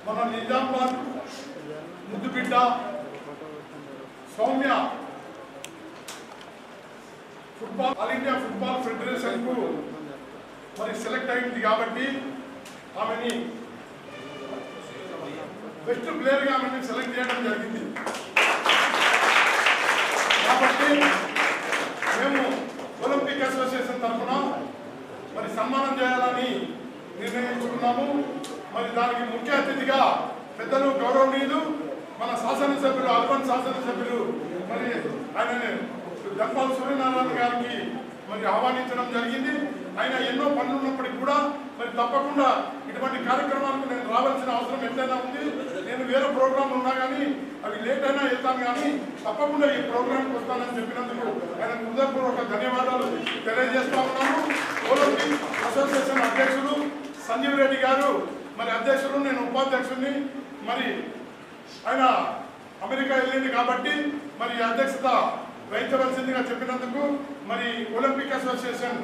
మన నిజామాబాద్ ముద్దుబిడ్డ Soumya football all India football federation కు మరి సెలెక్ట్ అయింది కాబట్టి ఆమెని బెస్ట్ ప్లేయర్ గా ఆమెని సెలెక్ట్ చేయడం జరిగింది. కాబట్టి మేము ఒలింపిక్ అసోసియేషన్ తరఫున మరి సన్మానం చేయాలని నిర్ణయించుకున్నాము. మరి దానికి ముఖ్య అతిథిగా పెద్దలు గౌరవనీయులు మన శాసనసభ్యులు అర్బన్ శాసనసభ్యులు మరి ఆయన ధర్మాల సూర్యనారాయణ గారికి మరి ఆహ్వానించడం జరిగింది. ఆయన ఎన్నో పనులు ఉన్నప్పటికీ కూడా మరి తప్పకుండా ఇటువంటి కార్యక్రమాలకు నేను రావాల్సిన అవసరం ఎంతైనా ఉంది. నేను వేరే ప్రోగ్రాంలు ఉన్నా కానీ అవి లేట్ అయినా వెళ్తాను, కానీ తప్పకుండా ఈ ప్రోగ్రాంకి వస్తానని చెప్పినందుకు ఆయన హృదయపూర్వక ధన్యవాదాలు తెలియజేస్తా ఉన్నాను. ఒలింపిక్ అసోసియేషన్ అధ్యక్షులు సంజీవ్ రెడ్డి గారు మరి అధ్యక్షులు, నేను ఉపాధ్యక్షుడిని. మరి ఆయన అమెరికా వెళ్ళింది కాబట్టి మరి అధ్యక్షత వహించవలసిందిగా చెప్పినందుకు మరి ఒలింపిక్ అసోసియేషన్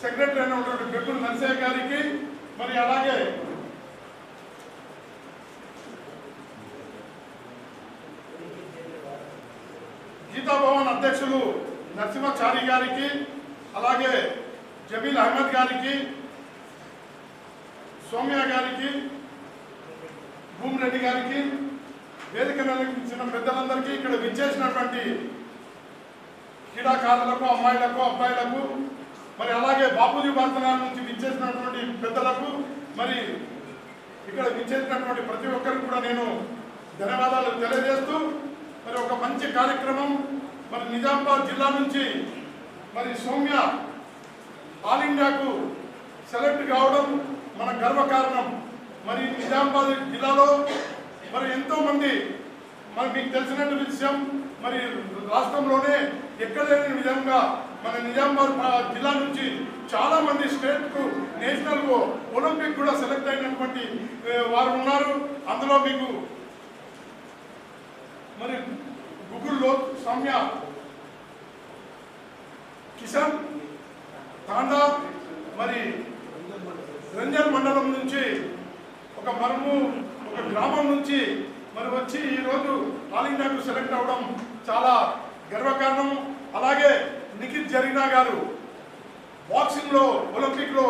సెక్రటరీ అయినటువంటి బెక్కుల నరసయ్య గారికి, మరి అలాగే గీతాభవన్ అధ్యక్షులు నరసింహాచారి గారికి, అలాగే జమీల్ అహ్మద్ గారికి, సౌమ్య గారికి, భూమిరెడ్డి గారికి, వేదిక నిర్వహించిన పెద్దలందరికీ, ఇక్కడ విచ్చేసినటువంటి క్రీడాకారులకు, అమ్మాయిలకు, అబ్బాయిలకు, మరి అలాగే బాపూజీ భారతనాడు నుంచి విచ్చేసినటువంటి పెద్దలకు, మరి ఇక్కడ విచ్చేసినటువంటి ప్రతి ఒక్కరికి కూడా నేను ధన్యవాదాలు తెలియజేస్తూ మరి ఒక మంచి కార్యక్రమం మరి నిజామాబాద్ జిల్లా నుంచి మరి సౌమ్య ఆల్ ఇండియాకు సెలెక్ట్ కావడం మన గర్వకారణం. మరి నిజామాబాద్ జిల్లాలో మరి ఎంతోమంది మరి మీకు తెలిసినట్టు విషయం, మరి రాష్ట్రంలోనే ఎక్కడ లేని విధంగా మన నిజామాబాద్ జిల్లా నుంచి చాలా మంది స్టేట్కు, నేషనల్కు, ఒలింపిక్ కూడా సెలెక్ట్ అయినటువంటి వారు ఉన్నారు. అందులో మీకు మరి గుగుల్లో సౌమ్య, కిషన్ తాండా, మరి రంజన్ మండలం నుంచి ఒక గ్రామం నుంచి మరి వచ్చి ఈరోజు ఆల్ ఇండియాకు సెలెక్ట్ అవ్వడం చాలా గర్వకారణం. అలాగే నిఖిత్ జరీనా గారు బాక్సింగ్లో ఒలింపిక్లో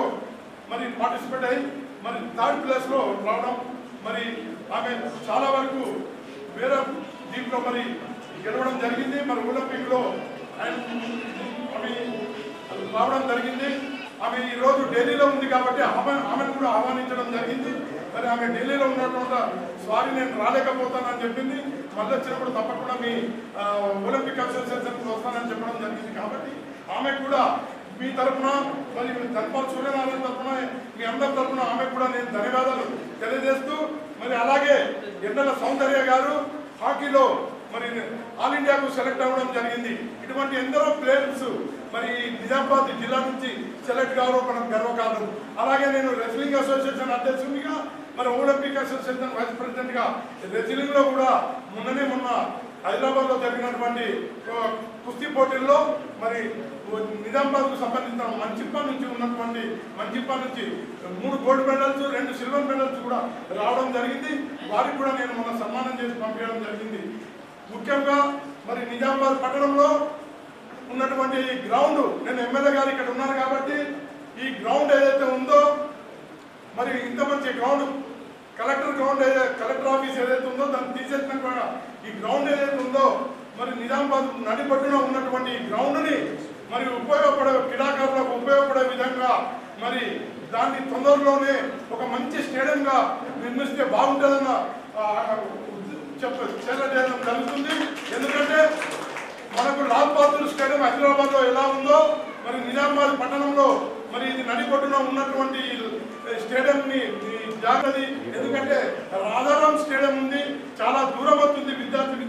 మరి పార్టిసిపేట్ అయ్యి మరి థర్డ్ ప్లేస్లో రావడం, మరి ఆమె చాలా వరకు వేరే దీంట్లో మరి గెలవడం జరిగింది. మరి ఒలింపిక్లో ఆమె రావడం జరిగింది. ఆమె ఈరోజు ఢిల్లీలో ఉంది కాబట్టి ఆమెను కూడా ఆహ్వానించడం జరిగింది. మరి ఆమె ఢిల్లీలో ఉన్నటువంటి సారీ నేను రాలేకపోతానని చెప్పింది. మళ్ళీ వచ్చినప్పుడు తప్పకుండా మీ ఒలింపిక్ అసోసియేషన్కి వస్తానని చెప్పడం జరిగింది. కాబట్టి ఆమె కూడా మీ తరఫున, మరి ధర్మాల సూర్యనారాయణ తరఫున, మీ అందరి తరఫున ఆమె కూడా నేను ధన్యవాదాలు తెలియజేస్తూ, మరి అలాగే ఎండల సౌందర్య గారు హాకీలో మరి ఆల్ ఇండియాకు సెలెక్ట్ అవ్వడం జరిగింది. ఇటువంటి ఎందరో ప్లేయర్స్ మరి నిజామాబాద్ జిల్లా నుంచి సెలెక్ట్ కావడం మనం గర్వకారణం. అలాగే నేను రెస్లింగ్ అసోసియేషన్ అధ్యక్షునిగా, మరి ఒలింపిక్ అసోసియేషన్ వైస్ ప్రెసిడెంట్గా రెస్లింగ్లో కూడా మొన్న హైదరాబాద్లో జరిగినటువంటి కుస్తీ పోటీల్లో మరి నిజామాబాద్కు సంబంధించిన మంచిప్ప నుంచి 3 గోల్డ్ మెడల్స్, 2 సిల్వర్ మెడల్స్ కూడా రావడం జరిగింది. వారికి కూడా నేను మొన్న సన్మానం చేసి పంపించడం జరిగింది. ముఖ్యంగా మరి నిజామాబాద్ పట్టణంలో ఉన్నటువంటి గ్రౌండ్, నేను ఎమ్మెల్యే గారు ఇక్కడ ఉన్నారు కాబట్టి ఈ గ్రౌండ్ ఏదైతే ఉందో, మరి ఇంత మంచి గ్రౌండ్, కలెక్టర్ ఆఫీస్ ఏదైతే ఉందో దాన్ని తీసేసిన కూడా ఈ గ్రౌండ్ ఏదైతే ఉందో, మరి నిజామాబాద్ నడిపట్టున ఉన్నటువంటి ఈ గ్రౌండ్ని మరి క్రీడాకారులకు ఉపయోగపడే విధంగా మరి దాన్ని తొందరలోనే ఒక మంచి స్టేడియంగా నిర్మిస్తే బాగుంటుందన్న చేయడం జరుగుతుంది. ఎందుకంటే మనకు లాల్ బహదూర్ స్టేడియం హైదరాబాద్లో ఎలా ఉందో, మరి నిజామాబాద్ పట్టణంలో మరి ఇది నడిపట్టున ఉన్నటువంటి స్టేడియంని జాగ్రత్త. ఎందుకంటే రాజారాం స్టేడియం ఉంది, చాలా దూరం అవుతుంది, విద్యార్థులు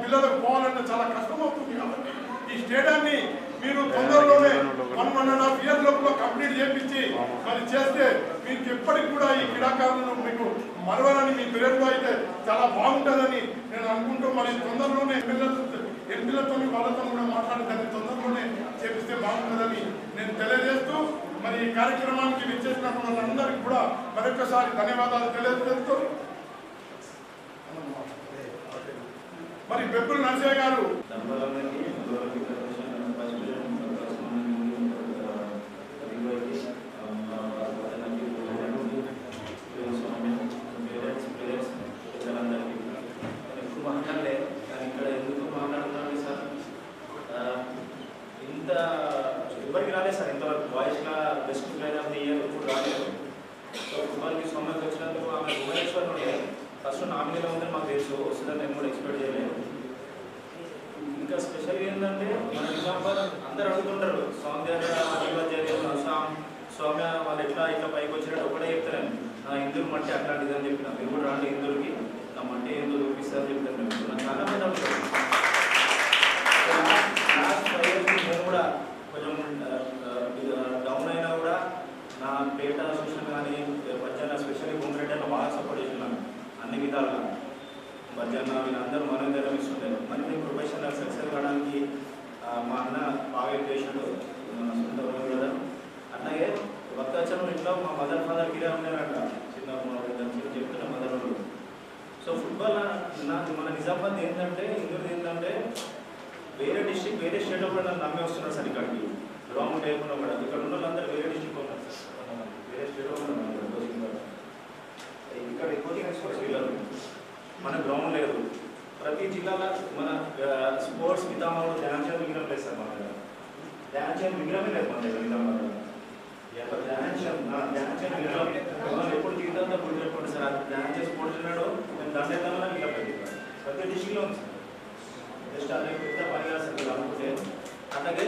పిల్లలకు పోవాలంటే చాలా కష్టం అవుతుంది. కాబట్టి ఈ స్టేడియాన్ని మీరు తొందరలోనే 1.5 years లోపల కంప్లీట్ చేయించి మరి చేస్తే మీకు ఎప్పటికి కూడా ఈ క్రీడాకారులను మీకు మరవాలని మీ పిల్లల్లో అయితే చాలా బాగుంటుందని నేను అనుకుంటూ, మరి తొందరలోనే ఎంపీలతో వాళ్ళతో కూడా మాట్లాడి దాన్ని తొందరలోనే చేపిస్తే బాగుంటుందని నేను తెలియజేస్తూ మరి ఈ కార్యక్రమానికి విచ్చేసినటువంటి వాళ్ళందరికీ కూడా మరొకసారి ధన్యవాదాలు తెలియజేస్తూ మరి బెబ్బుల నరసయ్య గారు ఎవరికి రాలేదు సార్ ఇంతవరకు బాయ్స్గా best player of the year ఇప్పుడు రాలేదు. సో ఫుట్బాల్కి సోమకి వచ్చినందుకు ఆమె భువనేశ్వర్ ఉండే ఫస్ట్ నామినీలో ఉందని మాకు తెలుసు, వస్తుందని నేను కూడా ఎక్స్పెక్ట్ చేయలేదు. ఇంకా స్పెషల్ ఏంటంటే మన ఎగ్జాంపుల్ అందరూ అడుగుతుంటారు సౌందర్య సౌమ్య వాళ్ళు ఎట్లా ఇట్లా పైకి వచ్చినట్టు ఒకటే చెప్తాను, నా ఇందూరు మట్టి అట్లాంటిది అని చెప్పిన, మీరు కూడా రాండి ఇందూరుకి, నా మట్టి ఎందుకు చూపిస్తారని చెప్తాను. నాకు చాలా మంది అడుగుతారు. లాస్ట్ 5 years నేను కూడా కొంచెం డౌన్ అయినా కూడా నా పేట అసోసియేషన్ కానీ భజన స్పెషల్లీ గుండ్రెడ్డి అన్న బాగా సపోర్ట్ చేస్తున్నాను అన్ని విధాలుగా. భజన వీళ్ళందరూ మనం దగ్గర ఇస్తుంటారు. మంచి ప్రొఫెషనల్ సక్సెస్ కావడానికి మా అన్న బాగా చేసాడు, మన సొంత బ్రదర్. అట్లాగే భక్తాచరణ ఇంట్లో మా మదర్ ఫాదర్ కిరా ఉన్నారంట, చిన్న చెప్తున్న మదర్ వాళ్ళు. సో ఫుట్బాల్ మన నిజామాబాద్ ఏంటంటే ఇందులో ఏంటంటే వేరే డిస్ట్రిక్ట్ వేరే స్టేట్లో కూడా నన్ను నమ్మే వస్తున్నారు సార్. ఇక్కడికి గ్రౌండ్ లేకుండా కూడా ఇక్కడ ఉన్న వాళ్ళందరూ వేరే డిస్ట్రిక్ట్ ఉన్నారు సార్, వేరే స్టేట్లో ఉన్నారు కోచింగ్. ఇక్కడ కోచింగ్ ఎక్స్పర్ట్స్ వీళ్ళు, మన గ్రౌండ్ లేదు. ప్రతి జిల్లాలో మన స్పోర్ట్స్ విధానంలో ధ్యాన్ చంద్ విగ్రహం లేదు సార్. మన దగ్గర ధ్యాన్ చంద్ విగ్రహమే లేదు మన దగ్గర విధానంలో. ధ్యాన్ చంద్ విగ్రహం ఎప్పుడు జీవితంలో గుర్తుపెట్టుకోండి సార్. ధ్యాన్ చంద్ స్పోర్ట్స్ ఉన్నాడు, మేము దండేద్దామని విగ్రహం పెట్టింది ప్రతి డిస్ట్రిక్ట్లో ఉంది సార్. జస్ట్ అదే పెద్ద పని కాదు అనుకుంటే. అట్లాగే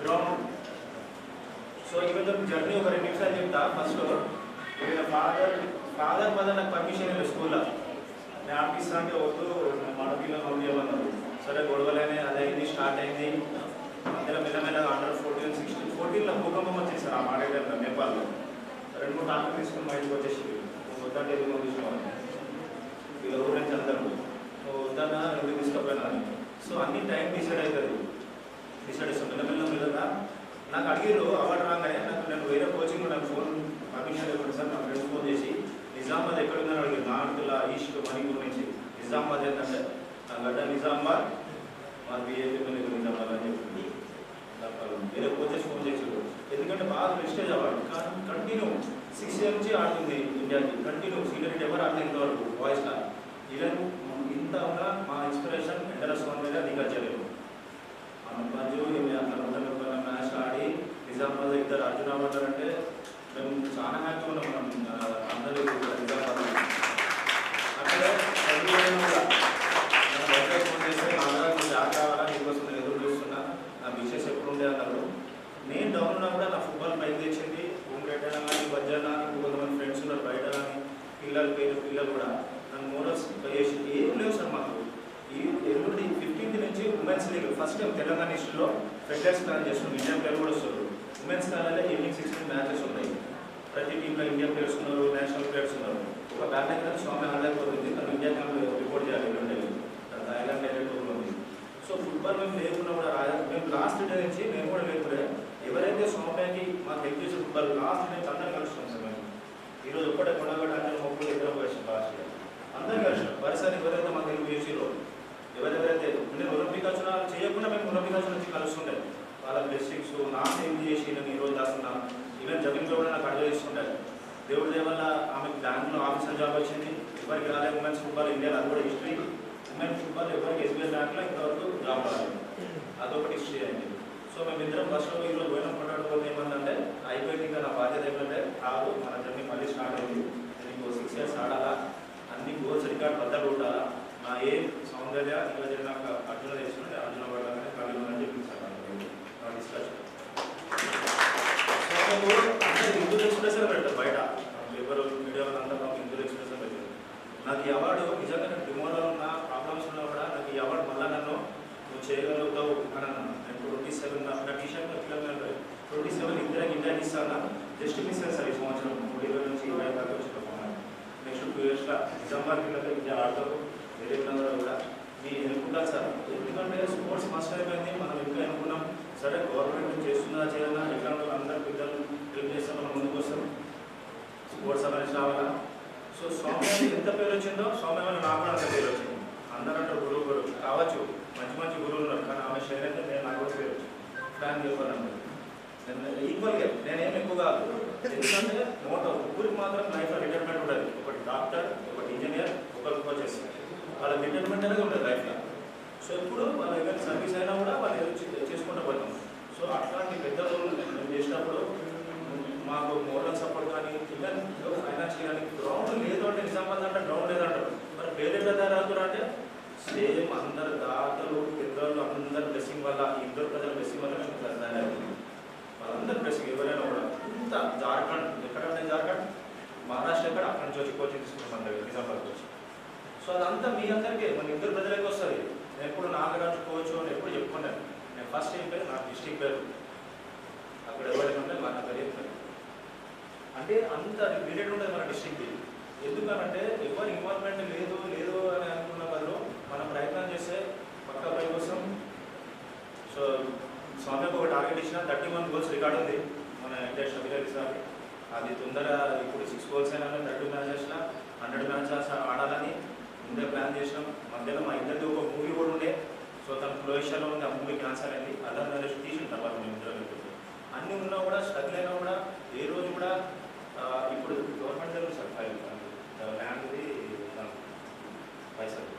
గ్రౌండ్. సో ఈరోజు జర్నీ ఒక 2 నిమిషాలు చెప్తా. ఫస్ట్ వీళ్ళ ఫాదర్ మదర్ నాకు పర్మిషన్ ఇవ్వలేదు స్కూల్లో. నేను ఆఫీస్ అంటే వద్దు మడపిలో నోట్ చేయమన్నారు. సరే గొడవలనే అదైంది, స్టార్ట్ అయింది. మధ్యలో మెల్లమెల్లగా అండర్ 14, 16, 14లో భూకంపం వచ్చింది సార్. ఆ మాట నేపాల్లో 2-3 టాపిక్ తీసుకుని బయటకు వచ్చేసి వద్దంటే ఎదుగు తీసుకోవాలి వీళ్ళ ఊరు నుంచి అందరూ వద్దన్న ఎవరికి తీసుకుపోయినా. సో అన్ని టైం డిసైడ్ అవుతుంది, డిసైడ్ చేస్తాం మెల్లమెల్లగా. నాకు అడిగారు అవార్డు రాగానే, నేను వేరే కోచింగ్ నాకు ఫోన్ పర్మిషన్ ఇవ్వండి సార్. నా ఫ్రెండ్స్ ఫోన్ చేసి నిజామాబాద్ ఎక్కడుందని అడిగారు. నార్త్లో ఈస్ట్ మణిపూర్ నుంచి. నిజామాబాద్ ఏంటంటే నా గడ్డ నిజామాబాద్, మా బిఏపీ నిజామాబాద్ అని చెప్పి వేరే కోచెస్ ఫోన్ చేసారు. ఎందుకంటే బాగా ప్రెస్టేజ్ అవార్డు. కానీ కంటిన్యూ 6 years నుంచి ఆడుతుంది ఇండియాకి, కంటిన్యూ సీనియర్ ఎవరు ఆడలేదు ఇంతవరకు బాయ్స్గా. ఈవెన్ ఇంత ఉన్న మా ఇన్స్పిరేషన్ ఎండల స్వామి మీద అగ్రికల్చర్ మంజు అట్లా మ్యాచ్ ఆడి నిజామాబాద్ ఇద్దరు అర్జున అవార్డు అంటే మేము చాలా హ్యాపీ ఉన్నాం. మనం అందరూ నిజామాబాద్ అట్లే ఫోన్ చేస్తే నాకు జాబ్ కావాలా నీకోసం ఎదురు చూస్తున్నా, నా బిజినెస్ ఎప్పుడు ఉండే అన్నారు. నేను డౌన్ ఉన్నా కూడా నా ఫుట్బాల్ పైకి తెచ్చింది. గుండ్రెడ్డ కానీ భజన కొంతమంది ఫ్రెండ్స్ ఉన్నారు బయట కానీ, పిల్లలు కూడా నన్ను మోరల్స్ చేసి ఏం లేవు సార్. మాకు ఈ ఎల్లుండి 15th నుంచి women's league first time Telangana హిస్టరీలో ఫెడరేషన్ ప్లాన్ చేస్తున్నాం. ఇండియన్ ప్లేయర్ కూడా వస్తారు. ఉమెన్స్ కాలంలో ఈవినింగ్ 16 మ్యాచెస్ ఉన్నాయి. ప్రతి టీంలో ఇండియన్ ప్లేయర్స్ ఉన్నారు, నేషనల్ ప్లేయర్స్ ఉన్నారు. ఒక బ్యాట్ అయితే స్వామి ఆడలేకపోతుంది, తను ఇండియా క్యాంప్ రిపోర్ట్ చేయాలి ఎల్లుండి, తను థాయిలాండ్ టూర్లో ఉంది. సో ఫుట్బాల్ మేము లేకుండా కూడా మేము లాస్ట్ డే నుంచి మేము కూడా లేకపోతే ఎవరైతే సోమయాకి మాకు హెల్ప్ చేసే ఫుట్బాల్ లాస్ట్ డే నుంచి అందరం కలుస్తాం సార్. మేము ఈరోజు ఒక్కటే కొనగొట్ట అంటే 30 ఇద్దరు కలిసాం లాస్ట్ డే, అందరం కలిసాం. వరుసని ఎవరైతే మాకు హెల్ప్ చేసిరో ఎవరెవరైతే నేను ఒలింపిక్ వచ్చిన చేయకుండా మేము ఒలింపిక్ వచ్చిన నుంచి కలుస్తుండే వాళ్ళ బ్లెస్సింగ్స్ నాకు ఏం చేసి నేను ఈరోజు దాస్తున్నా. ఈవెన్ జగన్లో కూడా నాకు అడ్వైజ్ ఇస్తుంటారు. దేవుడి దేవల్ల ఆమెకు బ్యాంకులో ఆఫీసర్ జాబ్ వచ్చింది. ఎవరికి రాలేదు ఉమెన్స్ ఫుట్బాల్ ఇండియాలో, అది కూడా హిస్టరీ. ఉమెన్స్ ఫుట్బాల్ ఎవరికి ఎస్బీఐ బ్యాంక్లో ఇంతవరకు జాబ్ రాలేదు, అదొకటి హిస్టరీ అయింది. సో మేమిద్దరం ఫస్ట్ ఈరోజు పోయిన కొట్టాడుకోవడం ఏమందంటే అయిపోయింది, ఇంకా నా బాధ్యత ఏమంటే కాదు, మన జర్నీ మళ్ళీ స్టార్ట్ అయింది. నేను 6 years ఆడాలా, అన్ని గోల్స్ రికార్డ్ బద్దలు కొట్టాలా. నా ఏ సౌందర్య ఇలా జరిగిన అర్జున చేస్తున్నాను, అర్జున పడగానే ఖాళీలో అని చెప్పించాను డిస్కషన్. సో మేము అందరూ హిందూ ఎక్స్ప్రెస్ పెడతారు బయట, పేపర్ మీడియా అంతా మాకు హిందూ ఎక్స్ప్రెస్ పెట్టారు. నాకు ఈ అవార్డు నిజంగా నేను డిమోలో ఉన్న ప్రాబ్లమ్స్ ఉన్నా కూడా నాకు ఈ అవార్డు మళ్ళీ నన్ను నువ్వు చేయగలుగుతావు అని అన్నాను. నేను 27 నా టీషర్ట్ 27 ఇండియాకి ఇస్తాను. జస్ట్ మిస్ సార్ ఈ సంవత్సరం 20 నుంచి 20 దాకా వచ్చిన నెక్స్ట్ 2 yearsలో నిజామాబాద్ పిల్లలకి ఇండియా ఆడతారు. వేరే విధంగా కూడా మీ ఎన్నుకుంటారు సార్. ఎందుకంటే స్పోర్ట్స్ మస్ట్ అయిపోయింది. మనం ఇంకా అనుకున్నాం సరే గవర్నమెంట్ చేస్తున్నా చేయాలా ఎట్లా అందరూ పిల్లలు హెల్ప్ చేస్తే మనం ముందుకు వస్తాం. స్పోర్ట్స్ అవేర్నెస్ రావాలా. సో సౌమ్య ఎంత పేరు వచ్చిందో సౌమ్య వల్ల నాకు కూడా అంత పేరు వచ్చింది. అందరంటే గురువు కావచ్చు, మంచి మంచి గురువులు ఉన్నారు, కానీ ఆమె షేర్ అయితే నేను నాకు కూడా పేరు వచ్చింది. ప్లాన్ చెప్పాను ఈక్వల్గా నేనేం ఎక్కువ కాదు. ఎందుకంటే ముగ్గురికి మాత్రం లైఫ్లో రిటైర్మెంట్ ఉంటుంది. ఒకటి డాక్టర్, ఒకటి ఇంజనీర్, ఒకరికి వచ్చేసి వాళ్ళ రిటైర్మెంట్ అనేది ఉంటుంది లైఫ్లో. సో ఇప్పుడు వాళ్ళ ఏదైనా సర్వీస్ అయినా కూడా వాళ్ళు ఏదో చేసుకుంటూ పోతాం. సో అట్లాంటి పెద్ద రోల్ మేము చేసినప్పుడు మాకు మోరల్ సపోర్ట్ కానీ ఈవెన్ ఫైనాన్షియల్ కానీ గ్రౌండ్ లేదు అంటే నిజామాబాద్ అంటే గ్రౌండ్ లేదంటారు. మరి పేరు ఎట్లా తయారవుతారు అంటే సేమ్ అందరు దాతలు పెద్దవాళ్ళు అందరు బ్లెస్సింగ్ వల్ల, ఇద్దరు ప్రజల బ్లెస్సింగ్ వల్ల తయారవుతుంది. వాళ్ళందరూ బ్లెస్సింగ్ ఎవరైనా కూడా ఇంత జార్ఖండ్ ఎక్కడంటే జార్ఖండ్ మహారాష్ట్ర ఎక్కడ అక్కడి నుంచి వచ్చి కోచింగ్ తీసుకుంటాం దగ్గర నిజామాబాద్కి వచ్చి. సో అదంతా మీ అందరికీ మన ఇద్దరు ప్రజలకి వస్తుంది. నేను ఎప్పుడు నాగరాజు కోచ్ అని ఎప్పుడు చెప్పుకున్నాను. నేను ఫస్ట్ ఏం పేరు నా డిస్టిక్ పేరు, అక్కడ ఎవరైనా ఉంటే నా పేరు చెప్తాను. అంటే అంత రిలేటెడ్ ఉంటుంది మన డిస్టిక్కి. ఎందుకనంటే ఎవరి ఇన్వాల్వ్మెంట్ లేదు లేదు అని అనుకున్న వాళ్ళు మనం ప్రయత్నం చేస్తే పక్క పై కోసం. సో స్వామికి ఒక టార్గెట్ ఇచ్చిన 31 గోల్స్ రికార్డు ఉంది మన ఇండియా షబీర్ సార్. అది తొందర ఇప్పుడు 6 గోల్స్ అయినా 30 మ్యాచెస్లో 100 మ్యాచెస్ ఆడాలని ముందే ప్లాన్ చేసినాం. మధ్యలో మా ఇద్దరిది ఒక మూవీ కూడా ఉండే. సో తన క్రొయేషియాలో ఉంది, ఆ మూవీ క్యాన్సల్ అయింది. అదర్ మ్యారేజ్ తీసిన తర్వాత మేము ఇద్దరు అన్నీ ఉన్నా కూడా స్ట్రగుల్ అయినా కూడా ఏ రోజు కూడా ఇప్పుడు గవర్నమెంట్ దగ్గర సార్ ల్యాండ్ది పైసలు.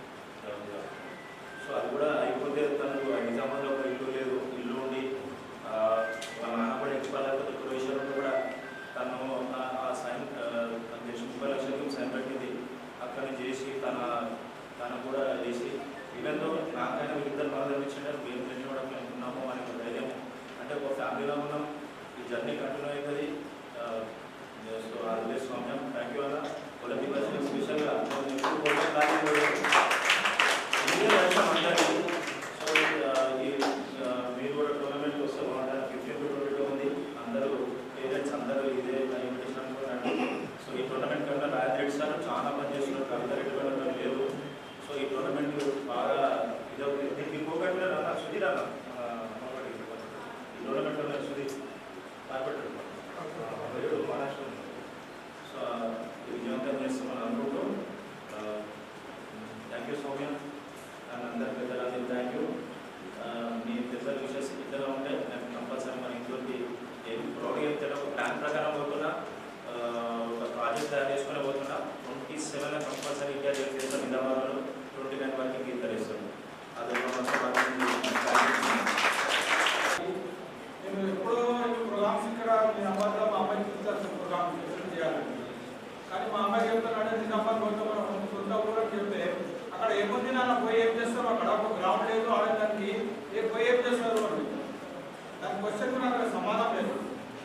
సో అది కూడా అయిపోతే తనకు నిజామాబాద్లో ఒక ఇల్లు లేదు, ఇల్లు ఉండి వాళ్ళ నాన్న కూడా ఎక్స్పైర్ అయిపోతే క్రొయేషియాలో కూడా తను ఆ సైన్ తను చేసి 30 లక్షలకి సైన్ పెట్టింది. అక్కడ చేసి తను కూడా చేసి ఈవెన్ నాకైనా వీళ్ళిద్దరు బాగా తెప్పించారు. మేము ఫ్రెండ్స్ కూడా మేము ఉన్నాము అని ఒక ధైర్యం. అంటే ఒక ఫ్యామిలీలో ఉన్నాం, ఈ జర్నీ కంటిన్యూ అవుతుంది. సో అదే స్వామ్యం థ్యాంక్ యూ అన్న. ఒలింపిక్ స్పెషల్గా ఎప్పుడు అందరికీ. సో మీరు కూడా టోర్నమెంట్కి వస్తే బాగుంటుంది. 15 to 22 ఉంది. అందరూ పేరెంట్స్ అందరూ ఇదే ఇన్విటేషన్ అనుకున్నాను. సో ఈ టోర్నమెంట్ కన్నా రాజేంద్ర రెడ్డి సార్ చాలా పని చేస్తున్నారు, కవిత రెడ్డి కూడా లేదు. సో ఈ టోర్నమెంట్ బాగా దీనికి ఇంకొకటి కూడా అన్న సుధీర్ అన్న ఈ టోర్నమెంట్లో సుధీర్ కార్పెట్ మహారాష్ట్ర. సో విజయవంతం చేస్తామని అనుకుంటూ థ్యాంక్ యూ సౌమ్య అండ్ అందరి పెద్దలందరికీ థ్యాంక్ యూ. మీ పెద్దల విషయస్ ఇద్దరు ఉంటే నేను కంపల్సరీ మన ఇంట్లోకి ఏం ప్రౌడ్గా చెప్తాను. ఒక ప్లాన్ ప్రకారం పోతున్నా, ఒక ప్రాజెక్ట్ తయారు చేసుకుని పోతున్నా. 27 కంపల్సరీ ఇండియా చేస్తాం. నిజామాబాద్లో 29 వరకు గీత వేస్తాం. అది నేను ఎప్పుడో ప్రోగ్రామ్స్ ఇక్కడ మీ అమ్మాయిలో మా అమ్మాయికి చూస్తాను ప్రోగ్రామ్ చేయాలని. కానీ మా అమ్మాయి చెప్తానంటే నిజామాబాద్ పోతే మనం సొంత ఊరు చెప్తే అక్కడ ఏముంది నాన్న పోయి ఏం చేస్తారు, అక్కడ ఒక గ్రౌండ్ లేదు ఆడడానికి పోయి ఏం చేస్తారు అని. దాని క్వశ్చన్ నాకు సమాధానం లేదు.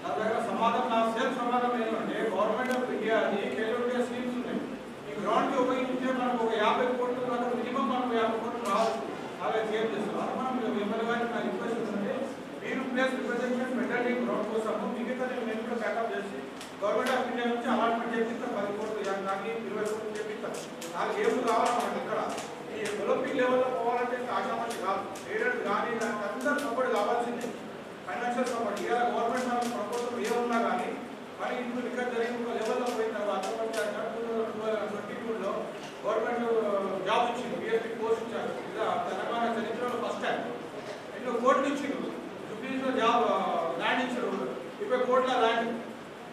నా దగ్గర సమాధానం నా సెల్ఫ్ సమాధానం ఏంటంటే గవర్నమెంట్ ఆఫ్ ఇండియా అది ఖేలో ఇండియా స్కీమ్స్ ఉన్నాయి. ఈ గ్రౌండ్కి ఉపయోగించే మనకు ఒక 50 కోట్లు మనకు మినిమం మనకు 50 కోట్లు రావచ్చు. అలా ఏం చేస్తారు అది మనం ఎమ్మెల్యే గారికి నా రిక్వెస్ట్ ఏంటంటే మీరు ప్లేస్ రిప్రజెంటేషన్ పెట్టండి గ్రౌండ్ కోసం. మిగతా నేను కూడా బ్యాకప్ చేసి గవర్నమెంట్ ఆఫ్ ఇండియా నుంచి అలాట్మెంట్ చేపిస్తాను. 10 కోట్లు నాకు 20 కోట్లు చేపిస్తాను. నాకు ఏమి కావాలి మనకి ఇక్కడ ఈ ఒలింపిక్ లెవెల్లో పోవాలంటే ఆశామాషి కాదు. ఏడాది కానీ దానికి అందరూ సపోర్ట్ కావాల్సిందే, ఫైనాన్షియల్ సపోర్ట్. ఇవాళ గవర్నమెంట్ మనకు ప్రభుత్వం ఏమున్నా కానీ మరి ఇప్పుడు ఇక్కడ జరిగిన ఒక లెవెల్లో పోయిన తర్వాత 2022లో గవర్నమెంట్ జాబ్ ఇచ్చింది, పిఎస్పీ పోస్ట్ ఇచ్చారు. తెలంగాణ చరిత్రలో ఫస్ట్ టైం ఎన్నో కోట్లు ఇచ్చింది. జూబ్లీస్లో జాబ్ ల్యాండ్ ఇచ్చారు, 20 కోట్ల ల్యాండ్.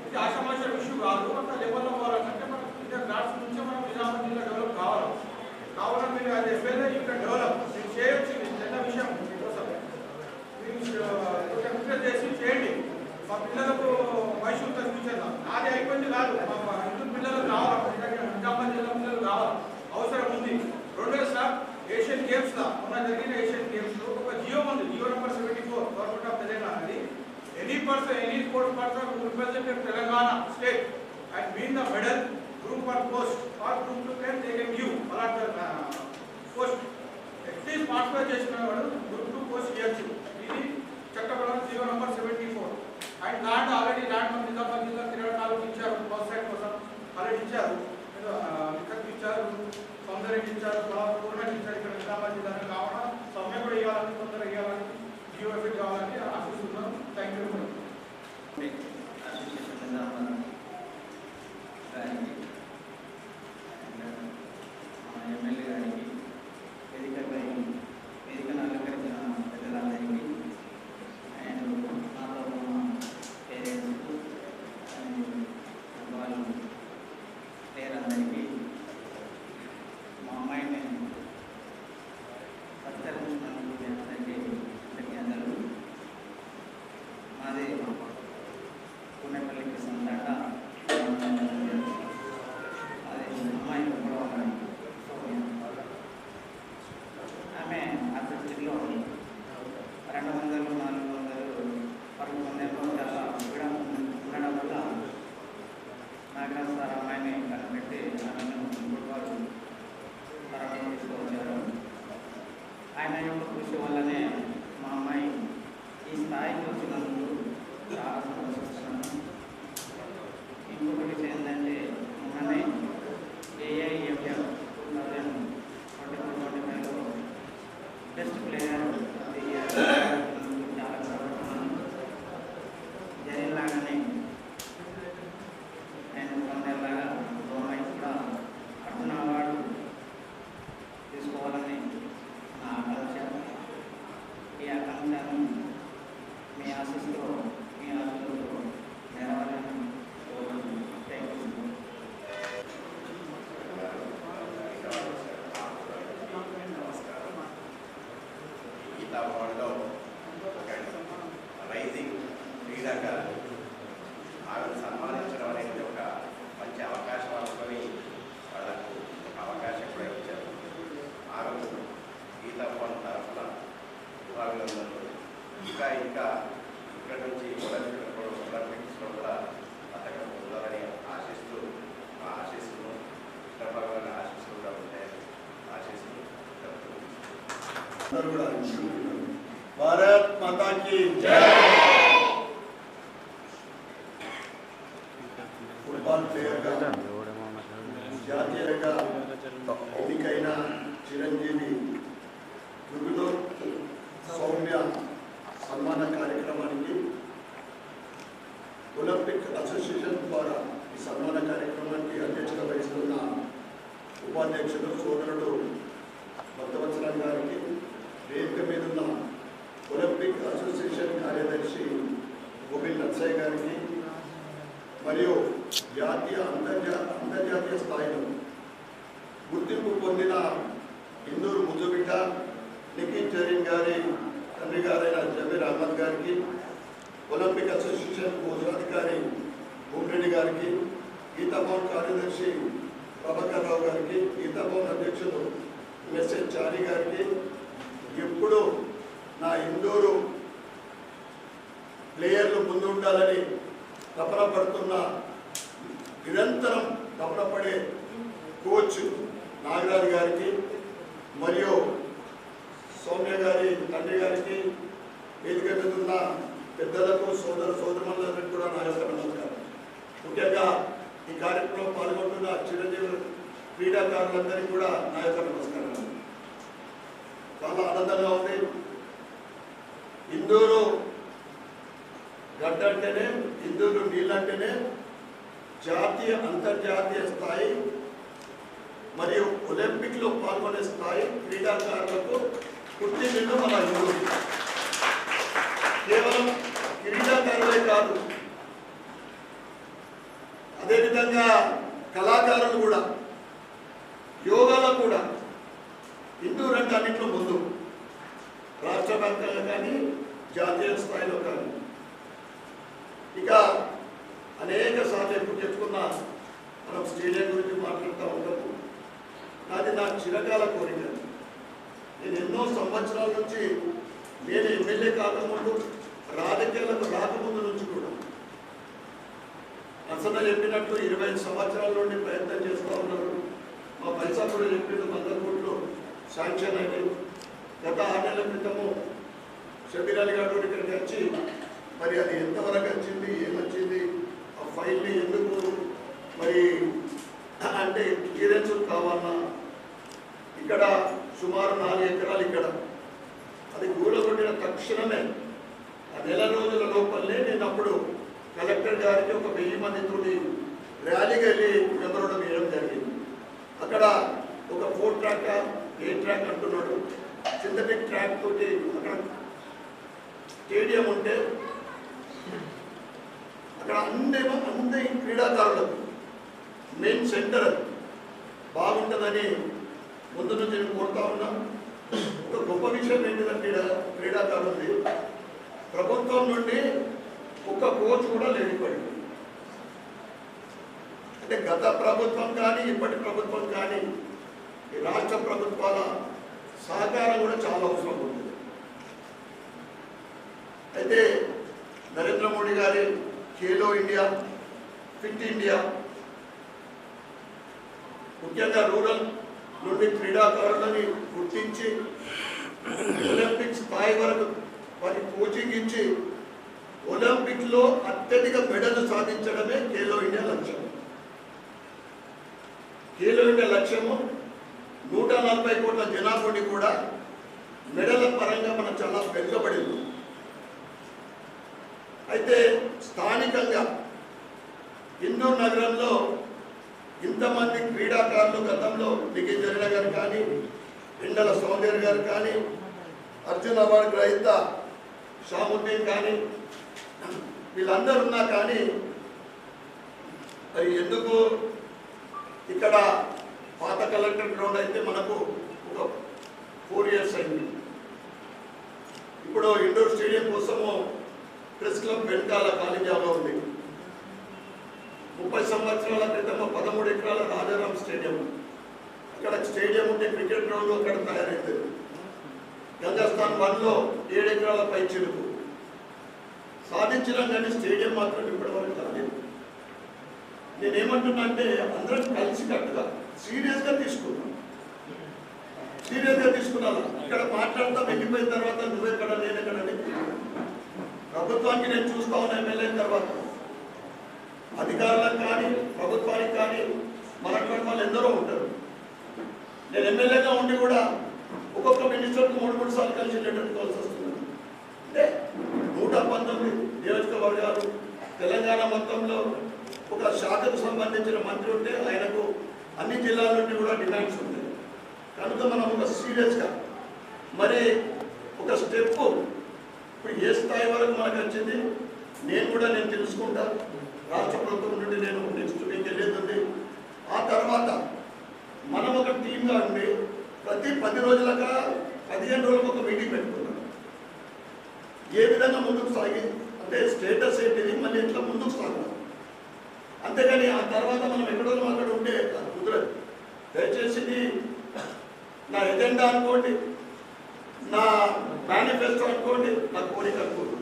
ఇది ఆశామాష ఇష్యూ కాదు. అంత లెవెల్లో పోవాలంటే మనం గ్రాడ్స్ నుంచే మనం నిజామాబాద్ జిల్లా డెవలప్ కావాలని మీరు అది ఎప్పుడైతే ఇక్కడ డెవలప్ మీరు చేయొచ్చు. చిన్న విషయం మీకోసం మీరు ఎంకరేజ్ చేసి చేయండి. మా పిల్లలకు భవిష్యత్తు కల్పించేద్దాం. నాది అయిపోయింది కాదు, మా ఇంటి పిల్లలకు కావాలి, నిజామాబాద్ జిల్లా పిల్లలు కావాలి, అవసరం ఉంది. 2 సార్ ఏషియన్ గేమ్స్లో మొన్న జరిగిన ఏషియన్ గేమ్స్లో ఒక జియో ఉంది, GO number 74 government of Telangana. అది any sports person who represented Telangana state and win the medal, group or post or group to claim they can give allot post. At least participate చేసిన వాడు group to post చేయొచ్చు. ఇది చట్టప్రకారం GO number 74. And land already land మన నిజామాబాద్ జిల్లా 24 ఇచ్చారు, first side కోసం already ఇచ్చారు, ఇక్కడికి ఇచ్చారు, సౌందర్యకి ఇచ్చారు, పూర్ణకి ఇచ్చారు. ఇక్కడ నిజామాబాద్ జిల్లాలో కావడం సమ్మె కూడా ఇవ్వాలని, తొందరగా ఇవ్వాలని, జియోఎఫ్కి కావాలని ఆశిస్తున్నాం. Thank you. గారికి మన ఎమ్మెల్యే గారికి వేదికను అలంకరించిన పెద్దలందరికీ అండ్ నాతో ఉన్న పేరెంట్స్ అండ్ వాళ్ళు పేరందరికీ మా అమ్మాయిని సత్కరించినందుకు అందరికీ ధన్యవాదాలు. మాది పుణ్యపల్లికి సొంతంగా అది అమ్మాయి కూడా ఆమె ఆ సబ్జెక్ట్లో 200, 400 పరుగు మందిలో చాలా ఉండడం వల్ల నాగరాజు సార్ అమ్మాయిని కనిపెట్టి ఆమెను ఫుట్బాల్ తరగతి తీసుకువచ్చారు. ఆయన యొక్క కృషి వల్లనే మా అమ్మాయి ఈ స్థాయికి వచ్చినందుకు చాలా సంతోషిస్తున్నాను. ఇంకొకటి విషయం ఏంటంటే మొన్ననే AIFF 2024-25లో బెస్ట్ ప్లేయర్ చాలా గర్వపడుతున్నాను. జరిగిలాగానే నేను పొందేలాగా అమ్మాయి కూడా అర్జున అవార్డు తీసుకోవాలని నా ఆకాంక్ష. ఈ ఆకాంక్షను మీ ఆశీస్సుతో మీ ఆశీస్సుతో నెరవేరాలని కోరుకుంటున్నాను. Thank you. గీతా అవార్డులో రైజింగ్ క్రీడాకారులు ఆమెను సన్మానించడం అనేది ఒక మంచి అవకాశం అనుకొని వాళ్ళకు ఒక అవకాశం కూడా ఇచ్చారు. ఆమెకు గీతా అవార్డు తరఫున అభినందనలు. ఇంకా ఇక్కడ నుంచి ఒలింపిక్స్లో కూడా పథకం పొందాలని ఆశిస్తూ ఆ ఆశీస్సులు కృష్ణభగవాన్ ఆశీస్సులు కూడా ఉంటాయని ఆశిస్తూ కూడా భారత్ మాతా కీ జై. ఫుట్బాల్ ప్లేయర్గా జాతీయంగా ఎన్నికైన చిరంజీవి దుగునూర్ సౌమ్య సన్మాన కార్యక్రమానికి ఒలింపిక్ అసోసియేషన్ ద్వారా ఈ సన్మాన కార్యక్రమానికి అధ్యక్షత వహిస్తున్న ఉపాధ్యక్షుడు సోదరుడు భక్తవత్సలం గారికి, వేదిక మీద ఉన్న ఒలింపిక్ అసోసియేషన్ కార్యదర్శి గోవింద్ నర్సయ్య గారికి మరియు జాతీయ అంతర్జాతీయ స్థాయిలో గుర్తింపు పొందిన ఇందూరు ముద్దుబిడ్డ నిఖిల్ జరీన్ గారి తండ్రి గారైన జబీర్ అహ్మద్ గారికి, ఒలింపిక్ అసోసియేషన్ కోశాధికారి భూమిరెడ్డి గారికి, గీతాభవన్ కార్యదర్శి ప్రభాకర్ రావు గారికి, గీతాభవన్ అధ్యక్షుడు మెస్సేజ్ చారి గారికి, ఎప్పుడు నా ఇందూరు ప్లేయర్లు ముందు ఉండాలని తపన పడుతున్న నిరంతరం తపన పడే కోచ్ నాగరాజు గారికి మరియు సౌమ్య గారి తండ్రి గారికి, వేదిక మీద ఉన్న పెద్దలకు సోదరులందరికీ కూడా నా యొక్క నమస్కారం. ముఖ్యంగా ఈ కార్యక్రమంలో పాల్గొంటున్న చిరంజీవి క్రీడాకారులందరికీ కూడా నా యొక్క నమస్కారం. చాలా ఆనందంగా ఉంది. ఇందూరు గడ్డ అంటేనే, ఇందూరు నీళ్ళంటేనే జాతీయ అంతర్జాతీయ స్థాయి మరియు ఒలింపిక్లో పాల్గొనే స్థాయి క్రీడాకారులకు పుట్టినిల్లు మన ఇందూరు. కేవలం క్రీడాకారులే కాదు, అదేవిధంగా కళాకారులు కూడా, యోగాలో కూడా ఇందూరు అంటే అన్నింటిలో ముందు, రాష్ట్ర వ్యాప్తంగా కానీ జాతీయ స్థాయిలో కానీ. ఇక అనేక సార్లు ఎప్పుడు చెప్పుకున్నా మనం స్టేడియం గురించి మాట్లాడుతూ ఉంటాము. అది నా చిరకాల కోరిక. నేను ఎన్నో సంవత్సరాల నుంచి, నేను ఎమ్మెల్యే కాకముందు, రాజకీయాలకు రాకముందు నుంచి కూడా అసలు చెప్పినట్టు 25 సంవత్సరాల నుండి ప్రయత్నం చేస్తూ ఉన్నారు. మా పైసా కూడా చెప్పిన 100 కోట్లు శాంక్షన్ అయినాయి. గత 6 నెలల క్రితము షబీర్ అలీ గారు ఇక్కడికి వచ్చి మరి అది ఎంతవరకు వచ్చింది, ఏమొచ్చింది, ఆ ఫైల్ని ఎందుకు మరి అంటే క్లియరెన్స్ కావాలన్నా, ఇక్కడ సుమారు 4 ఎకరాలు ఇక్కడ అది కూలగొట్టిన తక్షణమే ఆ నెల రోజుల లోపలనే నేను అప్పుడు కలెక్టర్ గారికి ఒక 1000 మందితో ర్యాలీకి వెళ్ళి మెమోరండం వేయడం జరిగింది. అక్కడ ఒక 4 ట్రాక్ 8 ట్రాక్ అంటున్నాడు, సింథటిక్ ట్రాక్ తోటి అక్కడ స్టేడియం ఉంటే అక్కడ అందరి క్రీడాకారులకు మెయిన్ సెంటర్ బాగుంటుందని ముందు నుంచి నేను కోరుతా ఉన్నా. ఒక గొప్ప విషయం ఏంటిదంటే క్రీడాకారులది ప్రభుత్వం నుండి ఒక్క కోచ్ కూడా లేనిపడింది. అంటే గత ప్రభుత్వం కానీ ఇప్పటి ప్రభుత్వం కానీ ఈ రాష్ట్ర ప్రభుత్వాల సహకారం కూడా చాలా అవసరం ఉంది. అయితే నరేంద్ర మోడీ గారి ఖేలో ఇండియా, ఫిట్ ఇండియా, ముఖ్యంగా రూరల్ నుండి క్రీడాకారులని గుర్తించి ఒలింపిక్ స్థాయి వరకు వారి కోచింగ్ ఇచ్చి ఒలింపిక్లో అత్యధిక మెడల్ సాధించడమే ఖేలో ఇండియా లక్ష్యం. ఖేలో ఇండియా లక్ష్యము 140 కోట్ల జనాభాని కూడా మెడల పరంగా మనం చాలా వెనుకబడింది. అయితే స్థానికంగా ఇందూరు నగరంలో ఇంతమంది క్రీడాకారులు గతంలో డికే జరిన గారు కానీ, ఇండల సౌందర్య గారు కానీ, అర్జున్ అవార్డు గ్రహీత షాముద్దీన్ కానీ, వీళ్ళందరూ ఉన్నా కానీ మరి ఎందుకు ఇక్కడ పాత కలెక్టర్ గ్రౌండ్ అయితే మనకు ఒక 4 years అయింది. ఇప్పుడు ఇండోర్ స్టేడియం కోసము ప్రెస్ క్లబ్ వెనకాల కాలేజీలో ఉంది. 30 సంవత్సరాల క్రితం 13 ఎకరాల రాజారాం స్టేడియం, అక్కడ స్టేడియం ఉంటే క్రికెట్ గ్రౌండ్ అక్కడ తయారైంది. గంగాస్థాన్ 1లో 7 ఎకరాల పై చిలుకు సాధించడం కానీ స్టేడియం మాత్రం ఇప్పటివరకు కాలేదు. నేనేమంటున్నా అంటే అందరం కలిసి కట్టుగా సీరియస్గా తీసుకున్నాను. ఇక్కడ మాట్లాడతా వెళ్ళిపోయిన తర్వాత నువ్వెక్కడ నేనెక్కడ ప్రభుత్వానికి నేను చూస్తా ఉన్నా. ఎమ్మెల్యే తర్వాత అధికారులకు కానీ ప్రభుత్వానికి కానీ మనటువంటి వాళ్ళు ఎందరో ఉంటారు. నేను ఎమ్మెల్యేగా ఉండి కూడా ఒక్కొక్క మినిస్టర్కి 3 సార్లు కలిసి లెటర్ కావాల్సి వస్తుంది. అంటే 119 నియోజకవర్గాలు తెలంగాణ మొత్తంలో ఒక శాఖకు సంబంధించిన మంత్రి ఉంటే ఆయనకు అన్ని జిల్లాల నుండి కూడా డిమాండ్స్ ఉంటాయి. కనుక మనం ఒక సీరియస్గా మరి ఒక స్టెప్ ఇప్పుడు ఏ స్థాయి వరకు మనకు వచ్చింది నేను తెలుసుకుంటాను. రాష్ట్ర ప్రభుత్వం నుండి నేను నెక్స్ట్ వీక్ వెళ్ళేది ఉంది. ఆ తర్వాత మనం ఒక టీమ్గా ఉండి ప్రతి 10 రోజులక 15 రోజులకు ఒక మీటింగ్ పెట్టుకున్నాం. ఏ విధంగా ముందుకు సాగి అంటే స్టేటస్ ఏంటిది, మళ్ళీ ఎట్లా ముందుకు సాగుతాం. అంతేగాని ఆ తర్వాత మనం ఎక్కడో అక్కడ ఉంటే కుదరదు. దయచేసి నా ఎజెండా అనుకోండి, నా మేనిఫెస్టో అనుకోండి, నా కోరిక అనుకోండి.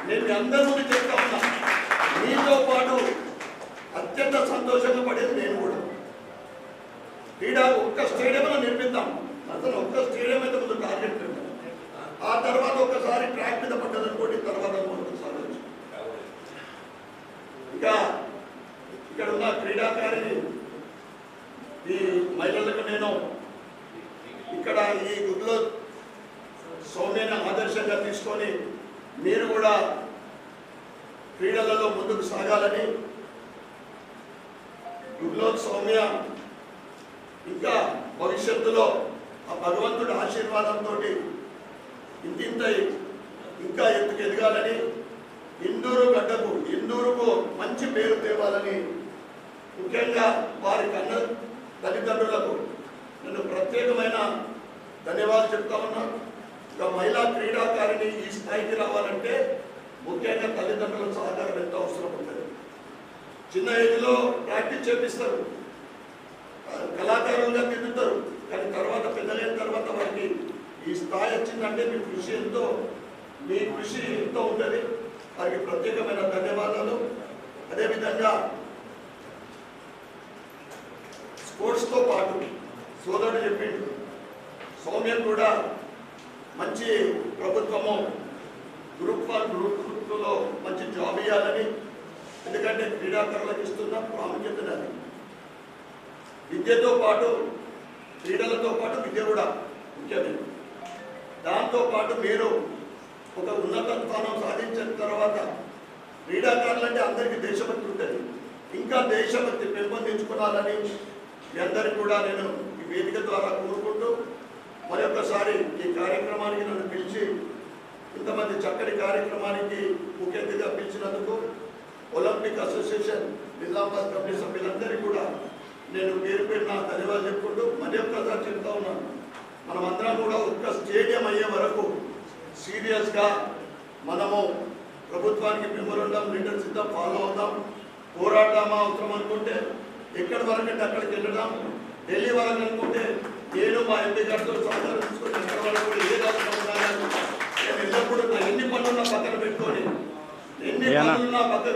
నేను మీ అందరి ముందు చెప్తా ఉన్నా, మీతో పాటు అత్యంత సంతోషంగా పడేది నేను కూడా. క్రీడా ఒక్క స్టేడియం నిర్మిద్దాం. అసలు ఒక్క స్టేడియం అయితే ముందు టార్గెట్ పెట్టాం. ఆ తర్వాత ఒకసారి ట్రాక్ మీద పడ్డదనుకోండి, తర్వాత ముందుకు సాగచ్చు. ఇంకా ఇక్కడ ఉన్న క్రీడాకారిని ఈ మహిళలకు నేను ఇక్కడ ఈ గుడ్లో సౌమ్యని ఆదర్శంగా తీసుకొని మీరు కూడా క్రీడలలో ముందుకు సాగాలని, గుడ్లో సౌమ్య ఇంకా భవిష్యత్తులో ఆ భగవంతుడి ఆశీర్వాదంతో ఇంతింతై ఇంకా ఎత్తుకు ఎదగాలని, ఇందూరుకు మంచి పేరు తేవాలని, ముఖ్యంగా వారి కన్న తల్లిదండ్రులకు నేను ప్రత్యేకమైన ధన్యవాదాలు చెప్తా ఉన్నాను. ఒక మహిళా క్రీడాకారిణి ఈ స్థాయికి రావాలంటే ముఖ్యంగా తల్లిదండ్రుల సహకారం ఎంతో అవసరం ఉంటుంది. చిన్న ఏజ్లో ప్రాక్టీస్ చేపిస్తారు, కళాకారులుగా తిరుగుతారు, కానీ తర్వాత పెద్దలైన తర్వాత వారికి ఈ స్థాయి వచ్చిందంటే మీ కృషి ఎంతో ఉంటుంది. వారికి ప్రత్యేకమైన ధన్యవాదాలు. అదేవిధంగా స్పోర్ట్స్తో పాటు సోదరుడు చెప్పిండు, సౌమ్య కూడా మంచి ప్రభుత్వము గ్రూప్ 1 గ్రూప్ 2లో మంచి జాబ్ ఇవ్వాలని. ఎందుకంటే క్రీడాకారులకు ఇస్తున్న ప్రాముఖ్యత అది. విద్యతో పాటు క్రీడలతో పాటు విద్య కూడా ముఖ్యమే. దాంతోపాటు మీరు ఒక ఉన్నత స్థానం సాధించిన తర్వాత క్రీడాకారులు అంటే అందరికీ దేశభక్తి ఉంటుంది. ఇంకా దేశభక్తి పెంపొందించుకోవాలని మీ అందరికీ కూడా నేను ఈ వేదిక ద్వారా కోరుకుంటూ మరి ఒక్కసారి ఈ కార్యక్రమానికి నన్ను పిలిచి ఇంతమంది చక్కటి కార్యక్రమానికి ముఖ్య అతిథిగా పిలిచినందుకు ఒలింపిక్ అసోసియేషన్ నిజామాబాద్ కమిటీ సభ్యులందరికీ కూడా నేను పేరు పేరున ధన్యవాదాలు చెప్పుకుంటూ మరి ఒక్కసారి చెప్తా ఉన్నాను, మనమందరం కూడా ఒక్క స్టేడియం అయ్యే వరకు సీరియస్గా మనము ప్రభుత్వానికి మెమోరండం లెటర్ ఇద్దాం, ఫాలో అవుదాం, పోరాడదామా అవసరం అనుకుంటే ఎక్కడి వరకు అంటే అక్కడికి వెళ్ళడం, ఢిల్లీ వరకు అనుకుంటే నేను మా ఎంపీ గారితో సహకారం తీసుకొని ఎక్కడి వరకు కూడా ఏ రాష్ట్రం ఉండాలని నేను ఎల్లప్పుడూ నా ఎన్ని పనులున్నా పక్కన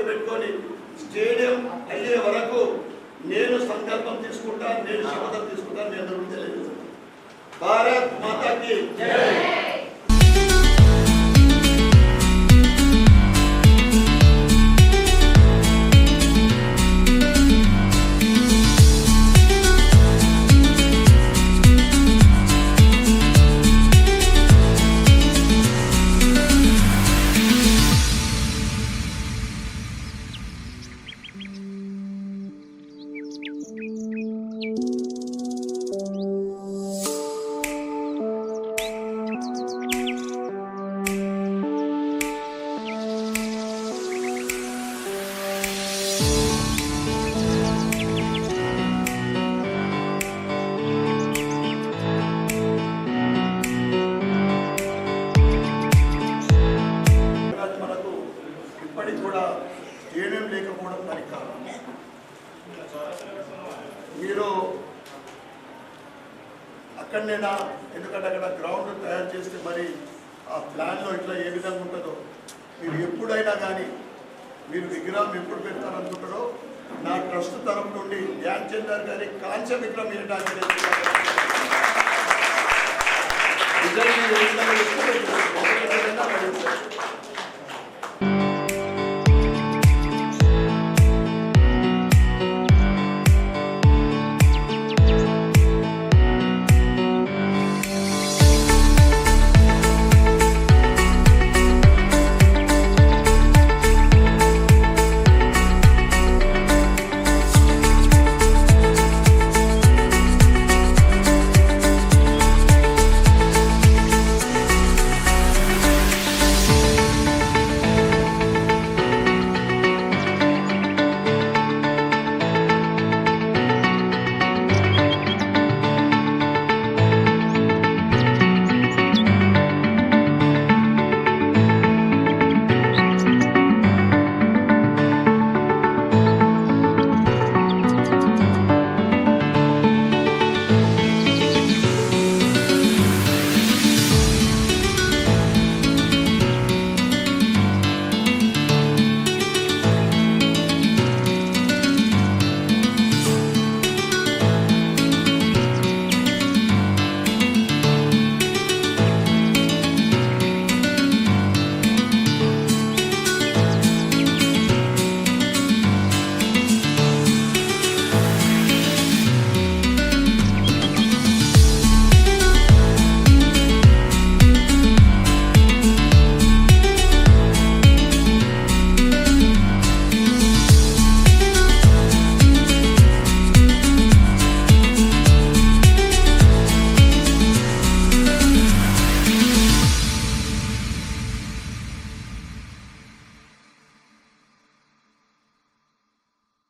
పెట్టుకొని స్టేడియం అయ్యే వరకు నేను సంకల్పం తీసుకుంటా, నేను శపథం తీసుకుంటా. మీ అందరూ తెలియజేస్తాను. భారత్ మాతాకి కూడా స్టేడియం లేకపోవడం దానికి కారణం. మీరు అక్కడనేనా, ఎందుకంటే అక్కడ గ్రౌండ్ తయారు చేస్తే మరి ఆ ప్లాన్లో ఇట్లా ఏ విధంగా ఉంటుందో, మీరు ఎప్పుడైనా కానీ మీరు విగ్రహం ఎప్పుడు పెడతారనుకుంటారో నా ట్రస్ట్ తరఫు నుండి ధ్యాన్ చంద్ గారి కాంస్య విగ్రహం ఏంటంటే నిజంగా